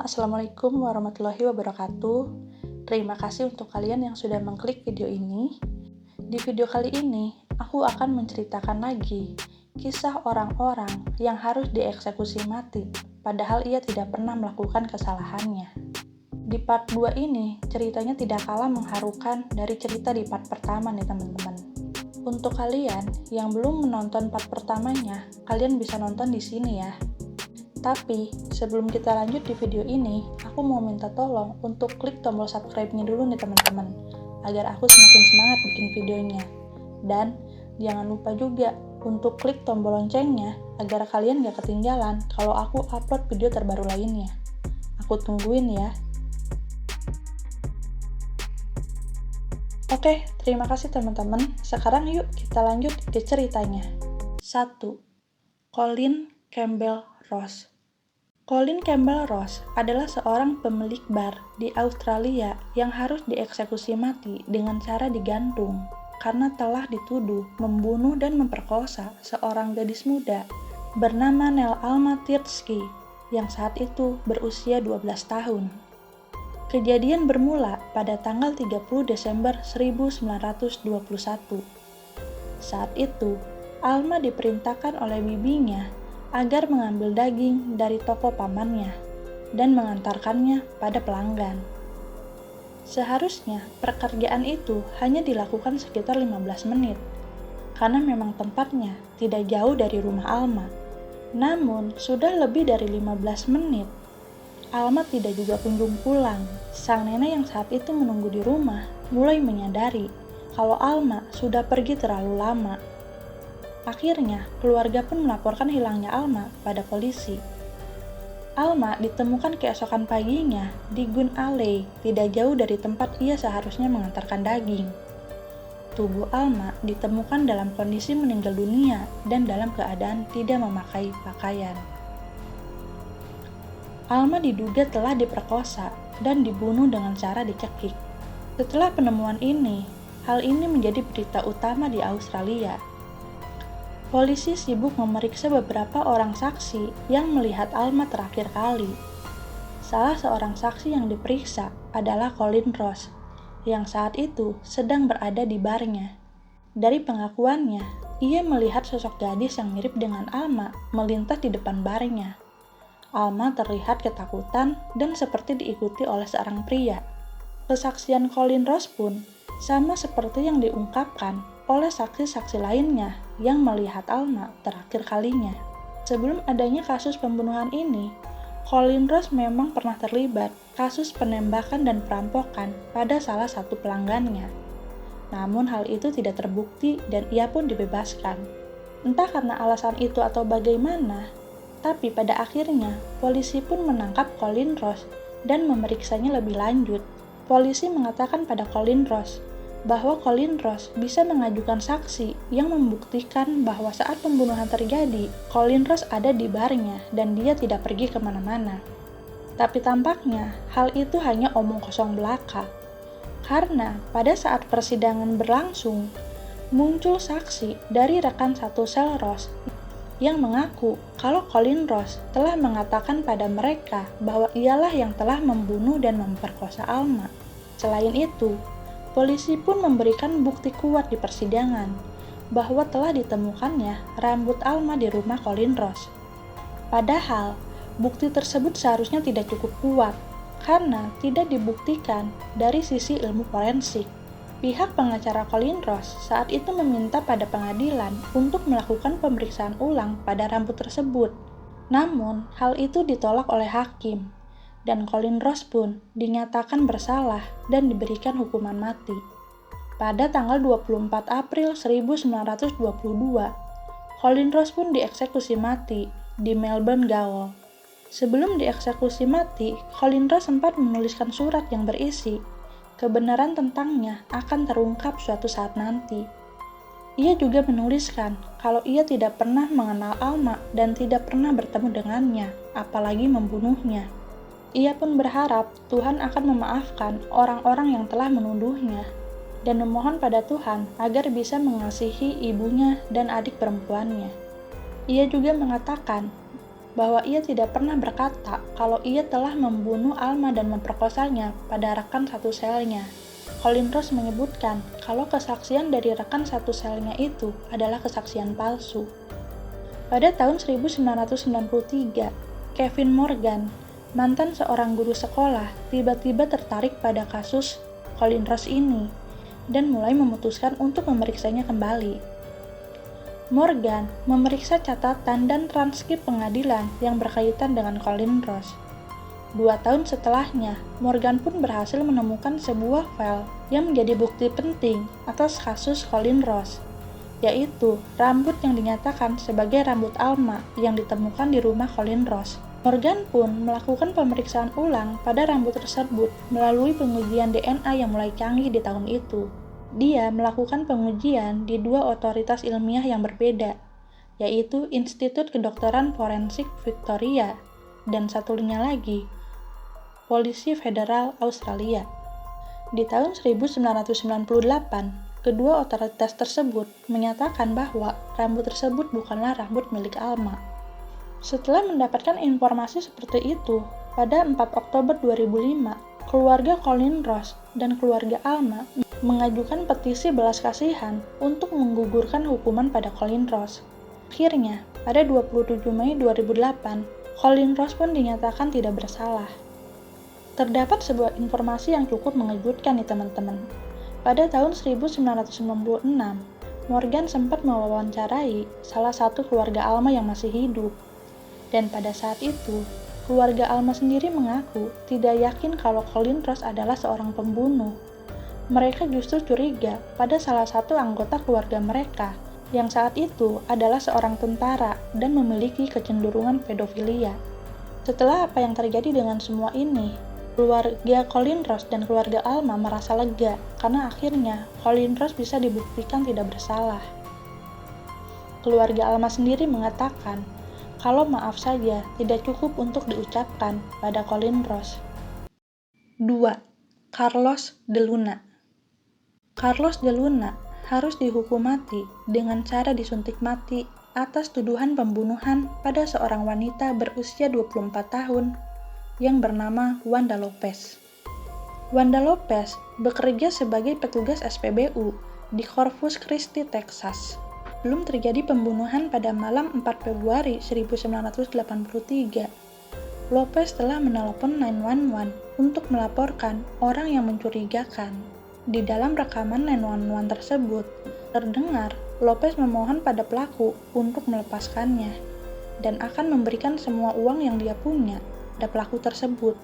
Assalamualaikum warahmatullahi wabarakatuh. Terima kasih untuk kalian yang sudah mengklik video ini. Di video kali ini, aku akan menceritakan lagi kisah orang-orang yang harus dieksekusi mati, padahal ia tidak pernah melakukan kesalahannya. Di part 2 ini, ceritanya tidak kalah mengharukan dari cerita di part pertama nih teman-teman. Untuk kalian yang belum menonton part pertamanya, kalian bisa nonton di sini ya. Tapi, sebelum kita lanjut di video ini, aku mau minta tolong untuk klik tombol subscribe-nya dulu nih teman-teman, agar aku semakin semangat bikin videonya. Dan, jangan lupa juga untuk klik tombol loncengnya, agar kalian gak ketinggalan kalau aku upload video terbaru lainnya. Aku tungguin ya. Oke, terima kasih teman-teman. Sekarang yuk kita lanjut ke ceritanya. 1. Colin Campbell Ross. Colin Campbell Ross adalah seorang pemilik bar di Australia yang harus dieksekusi mati dengan cara digantung karena telah dituduh membunuh dan memperkosa seorang gadis muda bernama Nell Alma Tiersky yang saat itu berusia 12 tahun. Kejadian bermula pada tanggal 30 Desember 1921. Saat itu, Alma diperintahkan oleh bibinya agar mengambil daging dari toko pamannya dan mengantarkannya pada pelanggan. Seharusnya pekerjaan itu hanya dilakukan sekitar 15 menit, karena memang tempatnya tidak jauh dari rumah Alma. Namun, sudah lebih dari 15 menit, Alma tidak juga kunjung pulang. Sang nenek yang saat itu menunggu di rumah mulai menyadari kalau Alma sudah pergi terlalu lama. Akhirnya, keluarga pun melaporkan hilangnya Alma pada polisi. Alma ditemukan keesokan paginya di Gun Alley, tidak jauh dari tempat ia seharusnya mengantarkan daging. Tubuh Alma ditemukan dalam kondisi meninggal dunia dan dalam keadaan tidak memakai pakaian. Alma diduga telah diperkosa dan dibunuh dengan cara dicekik. Setelah penemuan ini, hal ini menjadi berita utama di Australia. Polisi sibuk memeriksa beberapa orang saksi yang melihat Alma terakhir kali. Salah seorang saksi yang diperiksa adalah Colin Ross, yang saat itu sedang berada di barnya. Dari pengakuannya, ia melihat sosok gadis yang mirip dengan Alma melintas di depan barnya. Alma terlihat ketakutan dan seperti diikuti oleh seorang pria. Kesaksian Colin Ross pun sama seperti yang diungkapkan oleh saksi-saksi lainnya yang melihat Alma terakhir kalinya. Sebelum adanya kasus pembunuhan ini, Colin Ross memang pernah terlibat kasus penembakan dan perampokan pada salah satu pelanggannya. Namun hal itu tidak terbukti dan ia pun dibebaskan. Entah karena alasan itu atau bagaimana, tapi pada akhirnya polisi pun menangkap Colin Ross dan memeriksanya lebih lanjut. Polisi mengatakan pada Colin Ross bahwa Colin Ross bisa mengajukan saksi yang membuktikan bahwa saat pembunuhan terjadi, Colin Ross ada di barnya dan dia tidak pergi kemana-mana. Tapi tampaknya hal itu hanya omong kosong belaka, karena pada saat persidangan berlangsung, muncul saksi dari rekan satu sel Ross yang mengaku kalau Colin Ross telah mengatakan pada mereka bahwa ialah yang telah membunuh dan memperkosa Alma. Selain itu, polisi pun memberikan bukti kuat di persidangan bahwa telah ditemukannya rambut Alma di rumah Colin Ross. Padahal, bukti tersebut seharusnya tidak cukup kuat karena tidak dibuktikan dari sisi ilmu forensik. Pihak pengacara Colin Ross saat itu meminta pada pengadilan untuk melakukan pemeriksaan ulang pada rambut tersebut. Namun, hal itu ditolak oleh hakim. Dan Colin Ross pun dinyatakan bersalah dan diberikan hukuman mati. Pada tanggal 24 April 1922, Colin Ross pun dieksekusi mati di Melbourne Gaol. Sebelum dieksekusi mati, Colin Ross sempat menuliskan surat yang berisi, kebenaran tentangnya akan terungkap suatu saat nanti. Ia juga menuliskan kalau ia tidak pernah mengenal Alma dan tidak pernah bertemu dengannya, apalagi membunuhnya. Ia pun berharap Tuhan akan memaafkan orang-orang yang telah menuduhnya dan memohon pada Tuhan agar bisa mengasihi ibunya dan adik perempuannya. Ia juga mengatakan bahwa ia tidak pernah berkata kalau ia telah membunuh Alma dan memperkosanya pada rekan satu selnya. Colin Ross menyebutkan kalau kesaksian dari rekan satu selnya itu adalah kesaksian palsu. Pada tahun 1993, Kevin Morgan, mantan seorang guru sekolah, tiba-tiba tertarik pada kasus Colin Ross ini dan mulai memutuskan untuk memeriksanya kembali. Morgan memeriksa catatan dan transkrip pengadilan yang berkaitan dengan Colin Ross. 2 tahun setelahnya, Morgan pun berhasil menemukan sebuah file yang menjadi bukti penting atas kasus Colin Ross, yaitu rambut yang dinyatakan sebagai rambut Alma yang ditemukan di rumah Colin Ross. Morgan pun melakukan pemeriksaan ulang pada rambut tersebut melalui pengujian DNA yang mulai canggih di tahun itu. Dia melakukan pengujian di 2 otoritas ilmiah yang berbeda, yaitu Institut Kedokteran Forensik Victoria dan satunya lagi, Polisi Federal Australia. Di tahun 1998, kedua otoritas tersebut menyatakan bahwa rambut tersebut bukanlah rambut milik Alma. Setelah mendapatkan informasi seperti itu, pada 4 Oktober 2005, keluarga Colin Ross dan keluarga Alma mengajukan petisi belas kasihan untuk menggugurkan hukuman pada Colin Ross. Akhirnya, pada 27 Mei 2008, Colin Ross pun dinyatakan tidak bersalah. Terdapat sebuah informasi yang cukup mengejutkan nih teman-teman. Pada tahun 1996, Morgan sempat mewawancarai salah satu keluarga Alma yang masih hidup. Dan pada saat itu, keluarga Alma sendiri mengaku tidak yakin kalau Colin Ross adalah seorang pembunuh. Mereka justru curiga pada salah satu anggota keluarga mereka yang saat itu adalah seorang tentara dan memiliki kecenderungan pedofilia. Setelah apa yang terjadi dengan semua ini, keluarga Colin Ross dan keluarga Alma merasa lega karena akhirnya Colin Ross bisa dibuktikan tidak bersalah. Keluarga Alma sendiri mengatakan kalau maaf saja tidak cukup untuk diucapkan pada Colin Ross. 2. Carlos de Luna. Carlos de Luna harus dihukum mati dengan cara disuntik mati atas tuduhan pembunuhan pada seorang wanita berusia 24 tahun yang bernama Wanda Lopez. Wanda Lopez bekerja sebagai petugas SPBU di Corpus Christi, Texas. Belum terjadi pembunuhan pada malam 4 Februari 1983. Lopez telah menelepon 911 untuk melaporkan orang yang mencurigakan. Di dalam rekaman 911 tersebut, terdengar Lopez memohon pada pelaku untuk melepaskannya dan akan memberikan semua uang yang dia punya pada pelaku tersebut.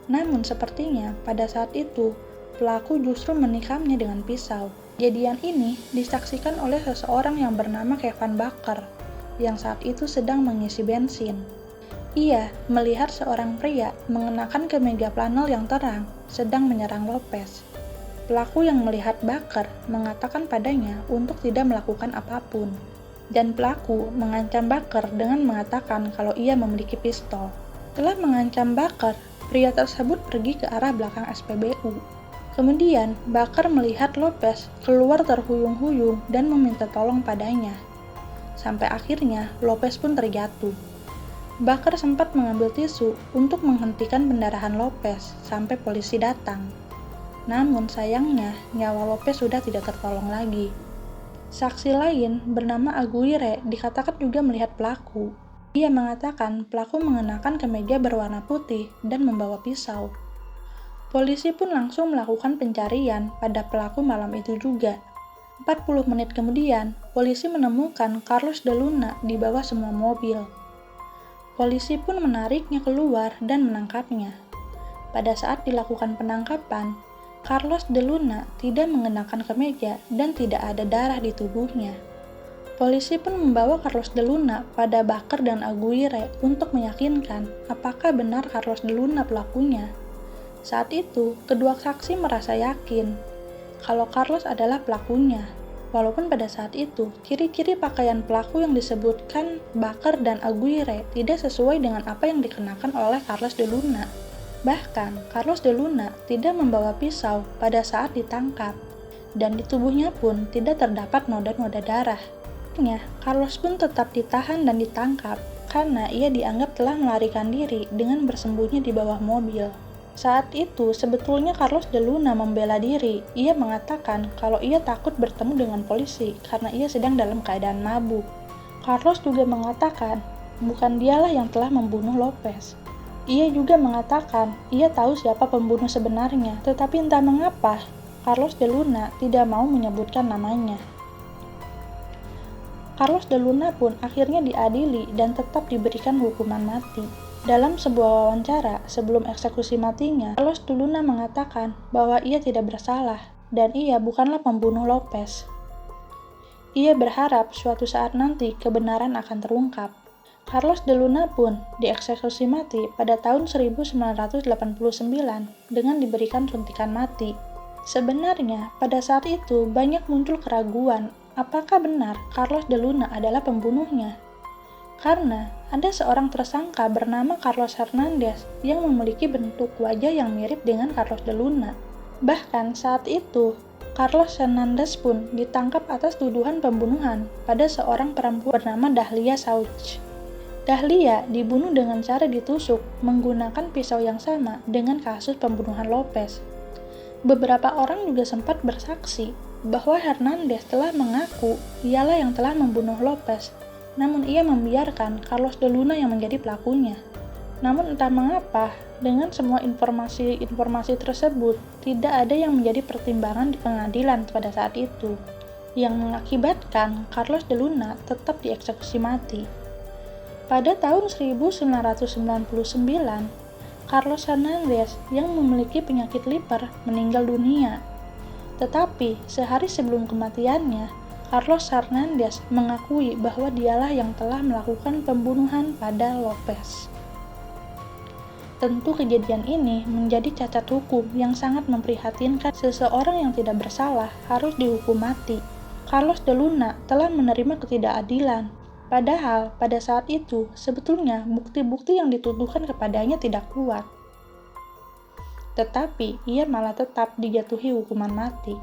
Namun sepertinya pada saat itu, pelaku justru menikamnya dengan pisau. Kejadian ini disaksikan oleh seseorang yang bernama Kevin Baker, yang saat itu sedang mengisi bensin. Ia melihat seorang pria mengenakan kemeja flanel yang terang sedang menyerang Lopez. Pelaku yang melihat Baker mengatakan padanya untuk tidak melakukan apapun, dan pelaku mengancam Baker dengan mengatakan kalau ia memiliki pistol. Setelah mengancam Baker, pria tersebut pergi ke arah belakang SPBU. Kemudian, Baker melihat Lopez keluar terhuyung-huyung dan meminta tolong padanya. Sampai akhirnya, Lopez pun terjatuh. Baker sempat mengambil tisu untuk menghentikan pendarahan Lopez sampai polisi datang. Namun sayangnya, nyawa Lopez sudah tidak tertolong lagi. Saksi lain bernama Aguirre dikatakan juga melihat pelaku. Ia mengatakan pelaku mengenakan kemeja berwarna putih dan membawa pisau. Polisi pun langsung melakukan pencarian pada pelaku malam itu juga. 40 menit kemudian, polisi menemukan Carlos de Luna di bawah semua mobil. Polisi pun menariknya keluar dan menangkapnya. Pada saat dilakukan penangkapan, Carlos de Luna tidak mengenakan kemeja dan tidak ada darah di tubuhnya. Polisi pun membawa Carlos de Luna pada Baker dan Aguirre untuk meyakinkan apakah benar Carlos de Luna pelakunya. Saat itu, kedua saksi merasa yakin kalau Carlos adalah pelakunya. Walaupun pada saat itu, ciri-ciri pakaian pelaku yang disebutkan Baker dan Aguirre tidak sesuai dengan apa yang dikenakan oleh Carlos de Luna. Bahkan, Carlos de Luna tidak membawa pisau pada saat ditangkap, dan di tubuhnya pun tidak terdapat noda-noda darah. Carlos pun tetap ditahan dan ditangkap karena ia dianggap telah melarikan diri dengan bersembunyi di bawah mobil. Saat itu, sebetulnya Carlos de Luna membela diri. Ia mengatakan kalau ia takut bertemu dengan polisi karena ia sedang dalam keadaan mabuk. Carlos juga mengatakan bukan dialah yang telah membunuh Lopez. Ia juga mengatakan ia tahu siapa pembunuh sebenarnya, tetapi entah mengapa Carlos de Luna tidak mau menyebutkan namanya. Carlos de Luna pun akhirnya diadili dan tetap diberikan hukuman mati. Dalam sebuah wawancara sebelum eksekusi matinya, Carlos de Luna mengatakan bahwa ia tidak bersalah dan ia bukanlah pembunuh Lopez. Ia berharap suatu saat nanti kebenaran akan terungkap. Carlos de Luna pun dieksekusi mati pada tahun 1989 dengan diberikan suntikan mati. Sebenarnya, pada saat itu banyak muncul keraguan apakah benar Carlos de Luna adalah pembunuhnya. Karena ada seorang tersangka bernama Carlos Hernandez yang memiliki bentuk wajah yang mirip dengan Carlos de Luna. Bahkan saat itu, Carlos Hernandez pun ditangkap atas tuduhan pembunuhan pada seorang perempuan bernama Dahlia Sauch. Dahlia dibunuh dengan cara ditusuk menggunakan pisau yang sama dengan kasus pembunuhan Lopez. Beberapa orang juga sempat bersaksi bahwa Hernandez telah mengaku ialah yang telah membunuh Lopez, namun ia membiarkan Carlos de Luna yang menjadi pelakunya. Namun entah mengapa, dengan semua informasi tersebut, tidak ada yang menjadi pertimbangan di pengadilan pada saat itu, yang mengakibatkan Carlos de Luna tetap dieksekusi mati. Pada tahun 1999, Carlos Hernandez yang memiliki penyakit liver meninggal dunia. Tetapi sehari sebelum kematiannya, Carlos Hernandez mengakui bahwa dialah yang telah melakukan pembunuhan pada Lopez. Tentu kejadian ini menjadi cacat hukum yang sangat memprihatinkan. Seseorang yang tidak bersalah harus dihukum mati. Carlos de Luna telah menerima ketidakadilan. Padahal pada saat itu sebetulnya bukti-bukti yang dituduhkan kepadanya tidak kuat. Tetapi ia malah tetap dijatuhi hukuman mati.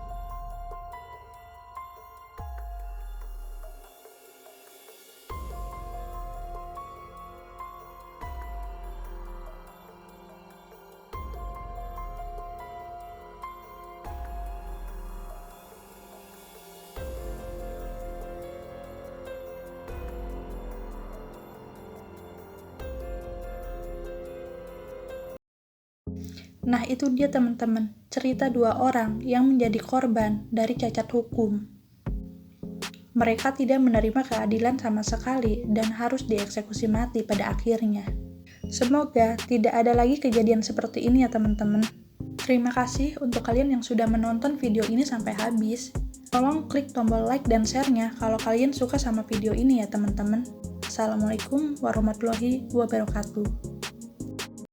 Nah, itu dia teman-teman, cerita dua orang yang menjadi korban dari cacat hukum. Mereka tidak menerima keadilan sama sekali dan harus dieksekusi mati pada akhirnya. Semoga tidak ada lagi kejadian seperti ini ya teman-teman. Terima kasih untuk kalian yang sudah menonton video ini sampai habis. Tolong klik tombol like dan share-nya kalau kalian suka sama video ini ya teman-teman. Assalamualaikum warahmatullahi wabarakatuh.